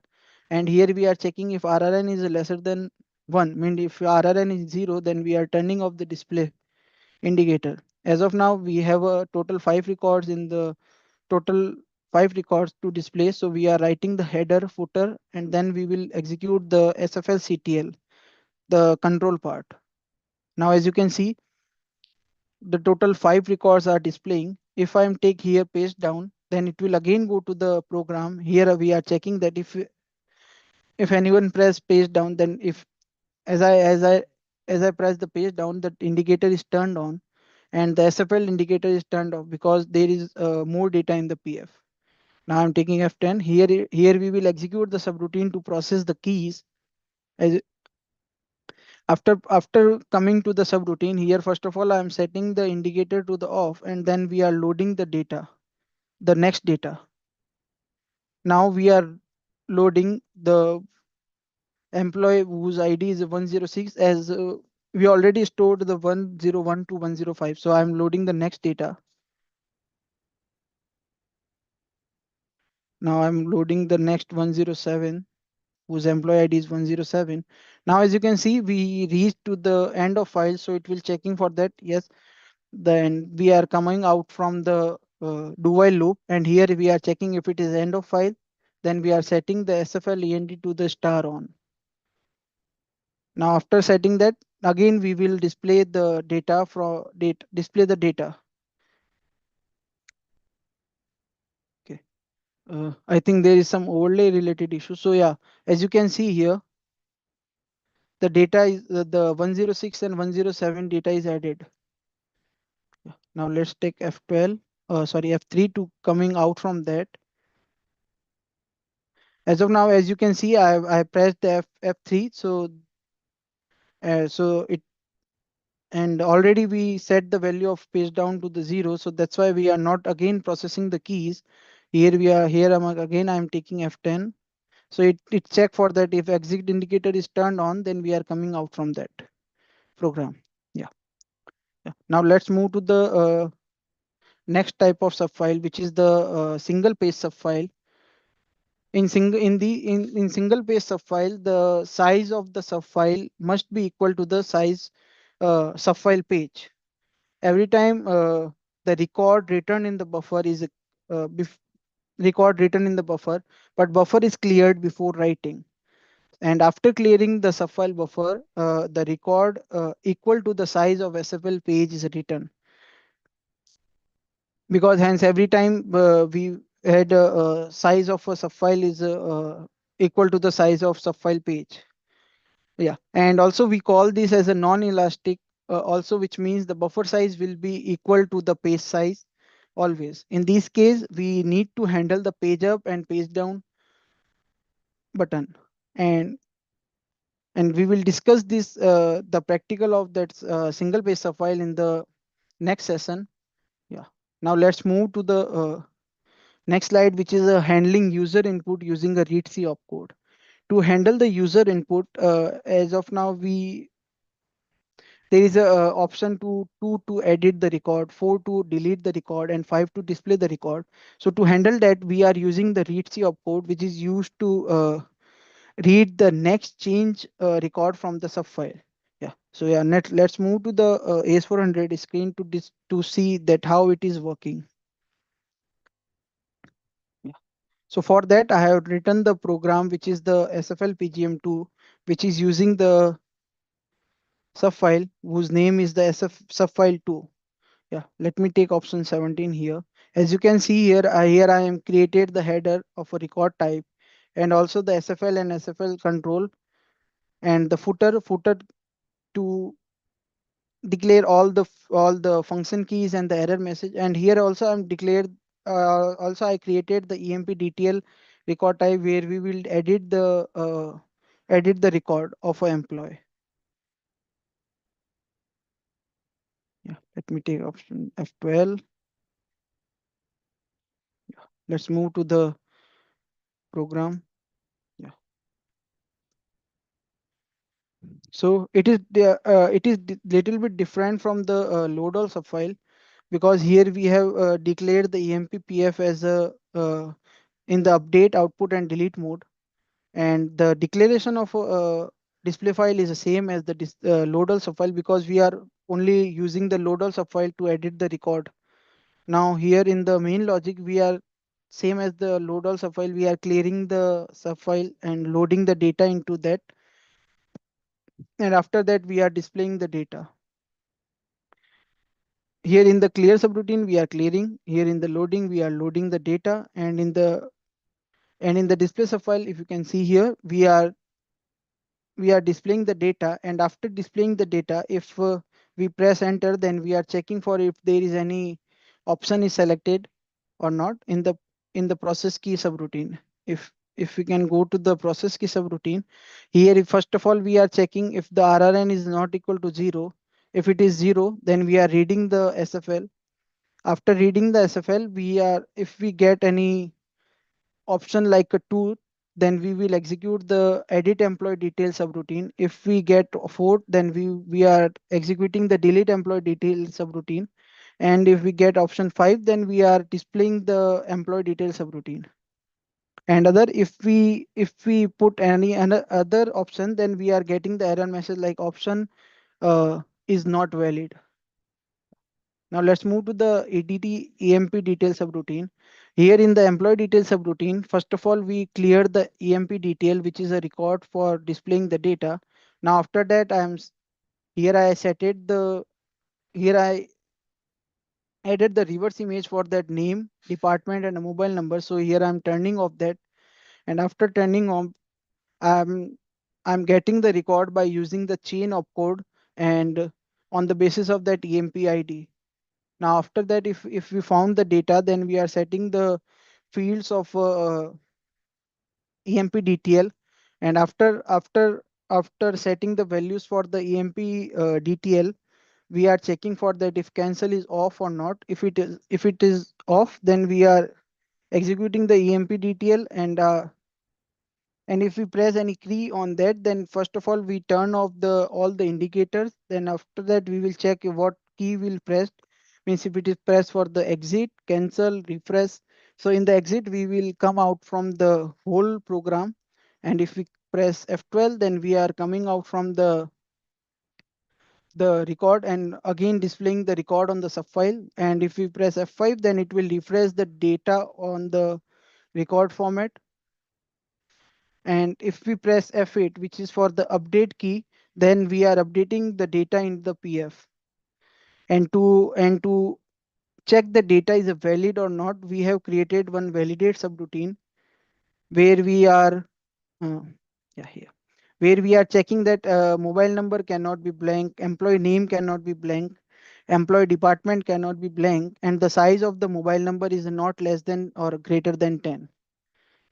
And here we are checking if RRN is lesser than 1. Mean if RRN is 0, then we are turning off the display indicator. As of now, we have a total 5 records in the total 5 records to display. So we are writing the header, footer, and then we will execute the SFL CTL, the control part. Now, as you can see, the total 5 records are displaying. If I am take here paste down, then it will again go to the program. Here we are checking that if anyone press paste down, then if as I as I as I press the page down, the indicator is turned on and the SFL indicator is turned off because there is more data in the PF. Now I'm taking F10. Here we will execute the subroutine to process the keys. As after coming to the subroutine, here first of all I'm setting the indicator to the off, and then we are loading the data, the next data. Now we are loading the employee whose ID is 106, as we already stored the 101 to 105. So I'm loading the next data. Now I'm loading the next 107, whose employee ID is 107. Now, as you can see, we reached to the end of file, so it will checking for that. Yes, then we are coming out from the do while loop, and here we are checking if it is end of file. Then we are setting the SFL END to the star on. Now, after setting that, again we will display the data from display the data. Okay. I think there is some overlay related issue. So yeah, as you can see here, the data is the 106 and 107 data is added. Yeah. Now let's take F12, sorry, F3 to coming out from that. As of now, as you can see, I pressed the F3, so it and already we set the value of page down to the 0, so that's why we are not again processing the keys. Here I'm taking F10. So it check for that if exit indicator is turned on, then we are coming out from that program. Yeah. Yeah. Now let's move to the next type of subfile, which is the single page subfile. In single page subfile, the size of the subfile must be equal to the size subfile page. Every time the record written in the buffer is record written in the buffer, but buffer is cleared before writing. And after clearing the subfile buffer, the record equal to the size of SFL page is written. Because hence every time we had size of a subfile is equal to the size of subfile page. Yeah, and also we call this as a non-elastic, also, which means the buffer size will be equal to the page size always. In this case, we need to handle the page up and page down button, and we will discuss this the practical of that single page subfile in the next session. Yeah. Now let's move to the next slide, which is handling user input using a readc opcode. To handle the user input, as of now, there is a option to two to edit the record, four to delete the record, and five to display the record. So to handle that, we are using the readc opcode, which is used to read the next change record from the subfile. Yeah. So yeah, let's move to the AS400 screen to see that how it is working. Yeah. So for that, I have written the program, which is the SFL PGM2, which is using the subfile whose name is the SF subfile 2. Yeah. Let me take option 17 here. As you can see here, here I am created the header of a record type, and also the SFL and SFL control, and the footer to declare all the function keys and the error message. And here also I'm declared also I created the EMP record type, where we will edit the record of an employee. Yeah, let me take option F12. Let's move to the program. Yeah. So it is little bit different from the load all subfile, because here we have declared the EMP as a in the update, output, and delete mode. And the declaration of display file is the same as the loadal subfile, because we are only using the loadal subfile to edit the record. Now here in the main logic, we are same as the loadal subfile, we are clearing the subfile and loading the data into that, and after that we are displaying the data. Here in the clear subroutine we are clearing, here in the loading we are loading the data, and in the display subfile, if you can see here, we are displaying the data. And after displaying the data, if we press enter, then we are checking for if there is any option is selected or not in the process key subroutine. If we can go to the process key subroutine, here first of all we are checking if the RRN is not equal to 0. If it is 0, then we are reading the SFL. After reading the SFL, we are if we get any option like a 2, then we will execute the edit employee detail subroutine. If we get a 4, then we are executing the delete employee detail subroutine. And if we get option 5, then we are displaying the employee detail subroutine. And other, if we put any other option, then we are getting the error message like option is not valid. Now let's move to the ADT EMP detail subroutine. Here in the employee detail subroutine, first of all, we clear the EMP detail, which is a record for displaying the data. Now after that, here I set it here I added the reverse image for that name, department, and a mobile number. So here I'm turning off that, and after turning on, I'm I'm getting the record by using the chain opcode, and on the basis of that EMP ID. Now after that, if we found the data, then we are setting the fields of EMP DTL, and after setting the values for the EMP DTL, we are checking for that if cancel is off or not. If it is off, then we are executing the EMP DTL, and if we press any key on that, then first of all we turn off the all the indicators. Then after that we will check what key will press. Means if it is pressed for the exit, cancel, refresh. So in the exit we will come out from the whole program, and if we press F12, then we are coming out from the record and again displaying the record on the subfile. And if we press F5, then it will refresh the data on the record format. And if we press F8, which is for the update key, then we are updating the data in the PF. And to check the data is valid or not, we have created one validate subroutine where we are uh, yeah here where we are checking that mobile number cannot be blank, employee name cannot be blank, employee department cannot be blank, and the size of the mobile number is not less than or greater than 10.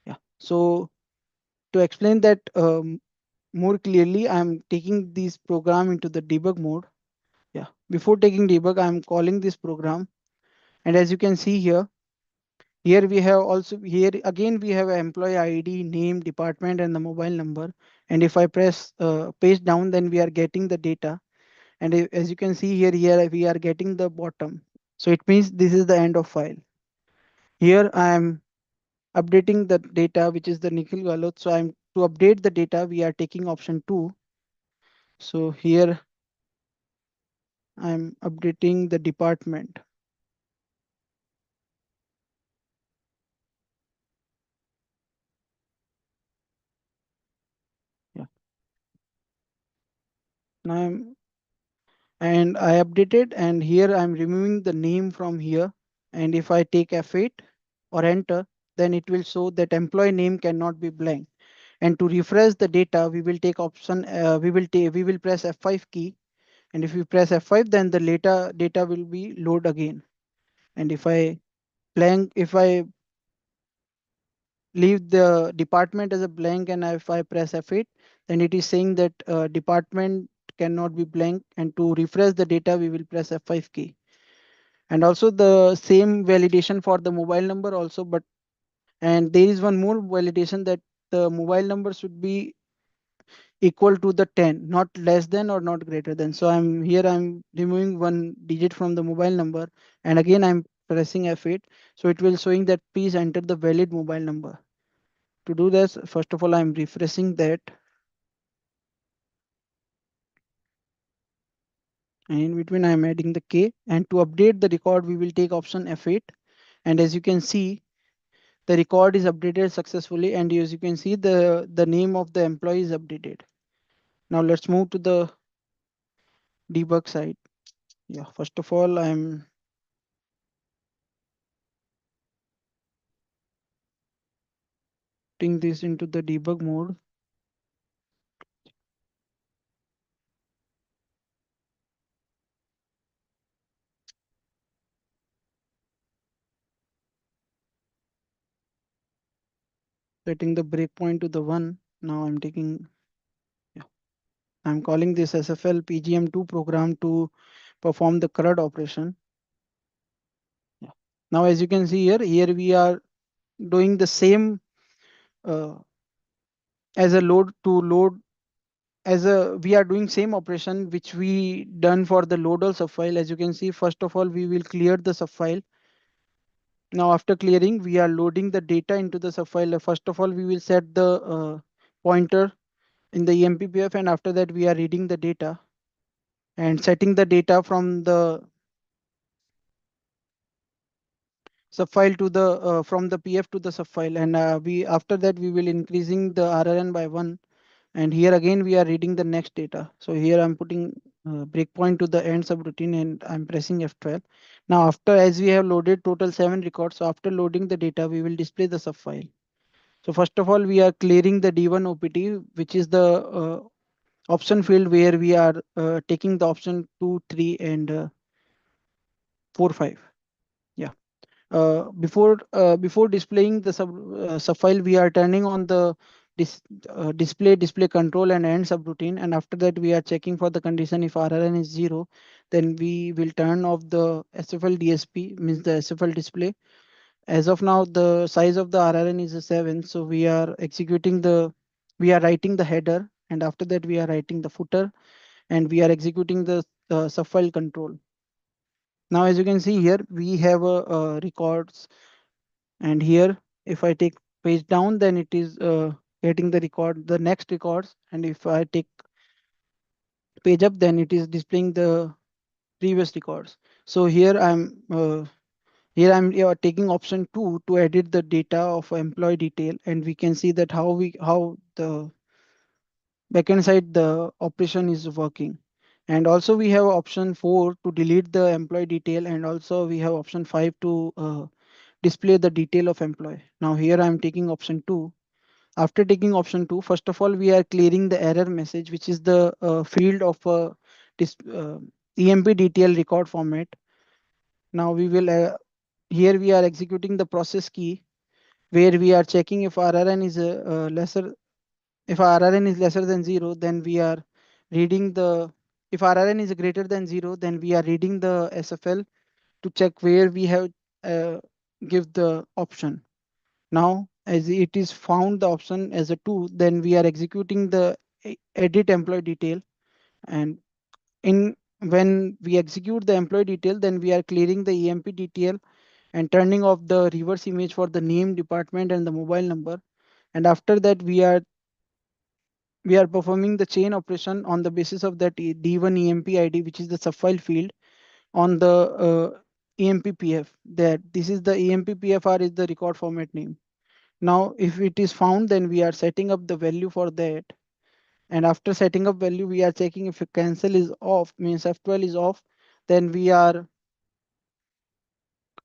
Yeah. So to explain that more clearly, I'm taking this program into the debug mode. Yeah. Before taking debug, I'm calling this program, And as you can see here we have also here again we have a employee ID, name, department, and the mobile number. And if I press page down, then we are getting the data. And as you can see here we are getting the bottom. So it means this is the end of file. Here I am updating the data, which is the Nikhil Galot. So I'm to update the data, we are taking option 2. So here I'm updating the department. Yeah. Now I updated, and here I'm removing the name from here. And if I take F8 or enter, then it will show that employee name cannot be blank. And to refresh the data, we will take option, we will press F5 key. And if we press F5, then the data will be load again. And if I leave the department as a blank, and if I press F8, then it is saying that department cannot be blank. And to refresh the data, we will press F5 key. And also the same validation for the mobile number also, and there is one more validation that the mobile number should be equal to the 10, not less than or not greater than. So I'm removing one digit from the mobile number, and again I'm pressing F8. So it will showing that please enter the valid mobile number. To do this, first of all, I'm refreshing that, and in between I'm adding the K. And to update the record, we will take option F8. And as you can see, the record is updated successfully, and as you can see, the name of the employee is updated. Now let's move to the debug side. Yeah, first of all, I'm putting this into the debug mode. Setting the breakpoint to the 1. Now I'm taking, yeah, I'm calling this SFL PGM2 program to perform the CRUD operation. Yeah. Now as you can see here we are doing the same uh, as a load to load as a we are doing same operation which we done for the load all subfile. As you can see, first of all we will clear the subfile. Now after clearing, we are loading the data into the subfile. First of all, we will set the pointer in the EMPPF, and after that we are reading the data and setting the data from the subfile to the from the PF to the subfile. And we after that we will increasing the RRN by 1. And here again we are reading the next data. So here I'm putting breakpoint to the end subroutine, and I'm pressing F12. Now after, as we have loaded total 7 records, so after loading the data, we will display the subfile. So first of all, we are clearing the D1 OPT, which is the option field where we are taking the option 2, 3, and 4, 5. Yeah. Before displaying the subfile, we are turning on the display control and end subroutine, and after that we are checking for the condition. If RRN is 0, then we will turn off the SFL DSP, means the SFL display. As of now, the size of the RRN is a 7, so we are writing the header, and after that we are writing the footer, and we are executing the subfile control. Now, as you can see here, we have a records, and here if I take page down, then it is getting the next records, and if I take page up, then it is displaying the previous records. So here I'm taking option 2 to edit the data of employee detail, and we can see that how the backend side the operation is working. And also we have option 4 to delete the employee detail, and also we have option 5 to display the detail of employee. Now here I'm taking option 2. After taking option 2, first of all we are clearing the error message, which is the field of this EMP detail record format. Now we will here we are executing the process key, where we are checking if RRN is lesser. If RRN is lesser than 0, then we are reading the. If RRN is greater than 0, then we are reading the SFL to check where we have give the option. Now, as it is found the option as a 2, then we are executing the edit employee detail. And in when we execute the employee detail, then we are clearing the EMP detail and turning off the reverse image for the name, department, and the mobile number. And after that, we are performing the chain operation on the basis of that D1 EMP ID, which is the subfile field on the EMPPF. That this is the EMPPFR is the record format name. Now, if it is found, then we are setting up the value for that. And after setting up value, we are checking if a cancel is off, means F12 is off, then we are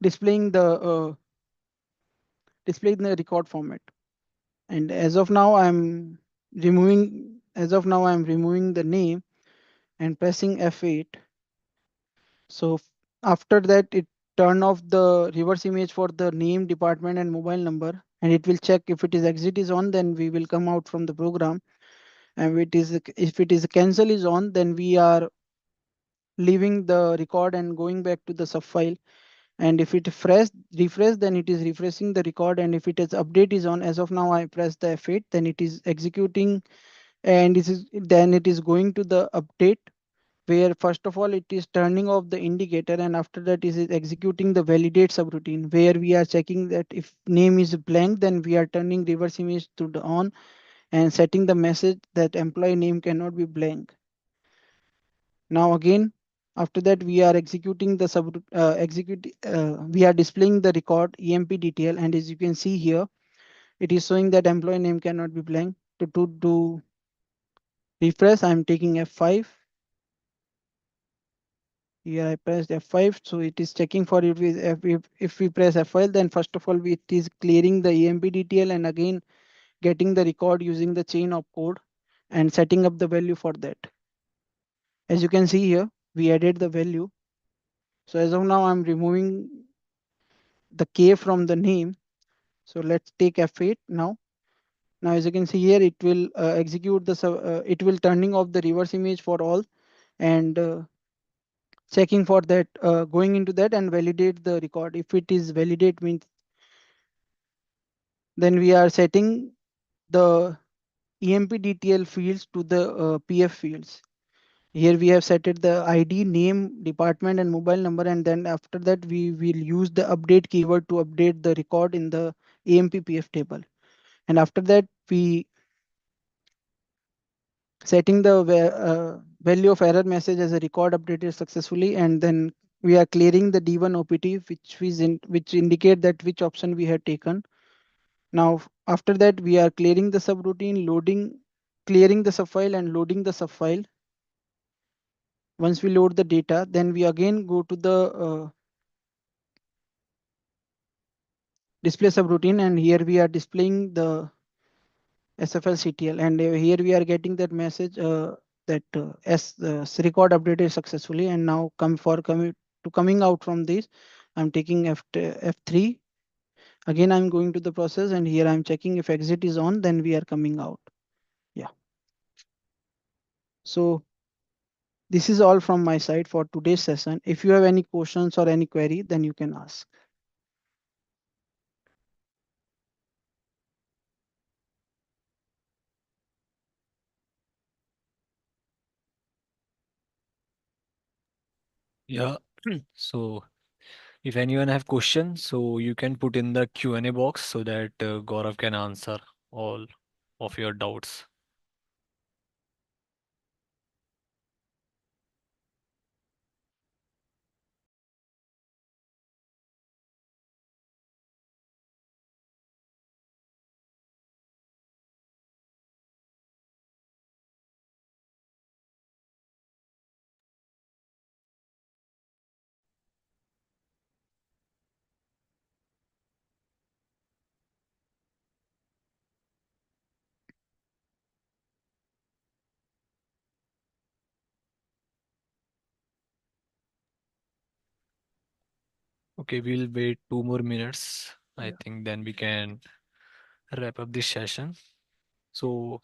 displaying the record format. And as of now I'm removing the name and pressing F8. So after that, it turn off the reverse image for the name, department, and mobile number, and it will check if it is exit is on, then we will come out from the program. And if it is cancel is on, then we are leaving the record and going back to the subfile. And if it refresh, then it is refreshing the record. And if it is update is on, as of now I press the F8, then it is executing, and then it is going to the update, where first of all it is turning off the indicator, and after that is executing the validate subroutine, where we are checking that if name is blank, then we are turning reverse image to the on and setting the message that employee name cannot be blank. Now again, after that we are executing the we are displaying the record EMP detail, and as you can see here, it is showing that employee name cannot be blank. To refresh, I'm taking F5. Here I pressed F5, so it is checking for it with if we press F5, then first of all it is clearing the EMP detail and again getting the record using the chain of code and setting up the value for that. As you can see here, we added the value. So as of now, I'm removing the K from the name. So let's take F8 now. Now, as you can see here, it will execute it will turning off the reverse image for all and checking for that, going into that and validate the record. If it is validate means, then we are setting the EMP DTL fields to the PF fields. Here we have set it the ID, name, department, and mobile number, and then after that we will use the update keyword to update the record in the AMPPF table. And after that, we setting the value of error message as a record updated successfully, and then we are clearing the D1 OPT, which indicate that which option we had taken. Now after that, we are clearing the subroutine, clearing the subfile and loading the subfile. Once we load the data, then we again go to the display subroutine, and here we are displaying the SFL CTL, and here we are getting that message that record updated successfully. And now coming out from this, I'm taking F3. Again, I'm going to the process, and here I'm checking if exit is on, then we are coming out. Yeah. So this is all from my side for today's session. If you have any questions or any query, then you can ask. Yeah. So if anyone have questions, so you can put in the Q&A box so that Gaurav can answer all of your doubts. Okay, we'll wait 2 more minutes. I Yeah. think then we can wrap up this session. So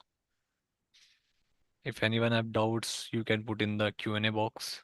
if anyone have doubts, you can put in the Q&A box.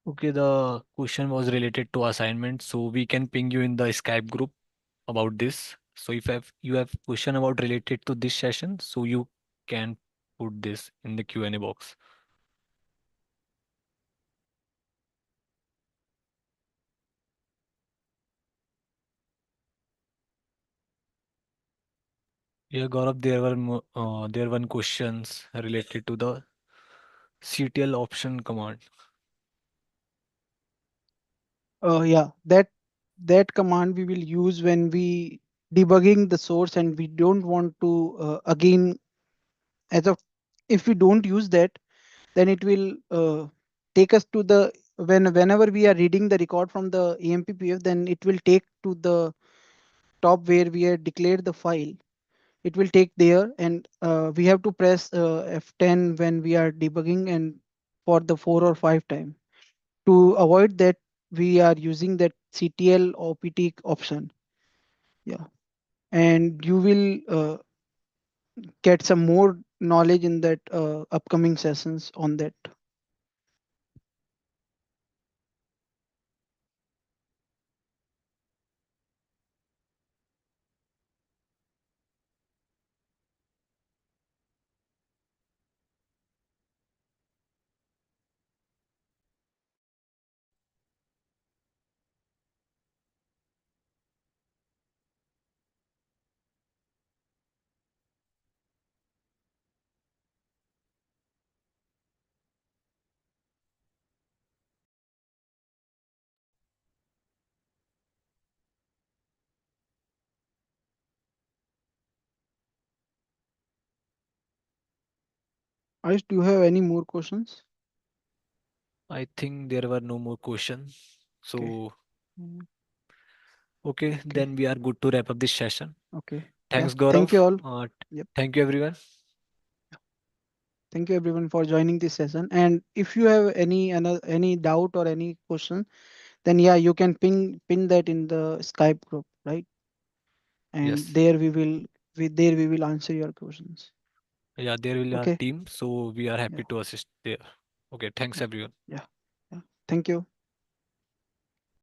Okay, the question was related to assignment, so we can ping you in the Skype group about this. So if you have question about related to this session, so you can put this in the Q&A box. Yeah, Gaurav, there one questions related to the CTL option command. Yeah, that command we will use when we debugging the source, and we don't want to again, as of, if we don't use that, then it will take us to the, whenever we are reading the record from the EMPPF, then it will take to the top where we have declared the file. It will take there, and we have to press F10 when we are debugging, and for the 4 or 5 time, to avoid that we are using that CTL OPT option. Yeah, and you will get some more knowledge in that upcoming sessions on that. Ayush, do you have any more questions? I think there were no more questions. Okay. So, Mm, okay, okay. then we are good to wrap up this session. Okay. Yeah. Thanks, Thank Gaurav. you all. Yep. Thank you, everyone. Thank you everyone for joining this session. And if you have any doubt or any question, then yeah, you can pin that in the Skype group, right? And Yes. there we will answer your questions. Yeah, there will be our Okay. team, so we are Yeah. happy to assist there. Okay, thanks, Yeah. everyone. Yeah. Yeah. Thank you.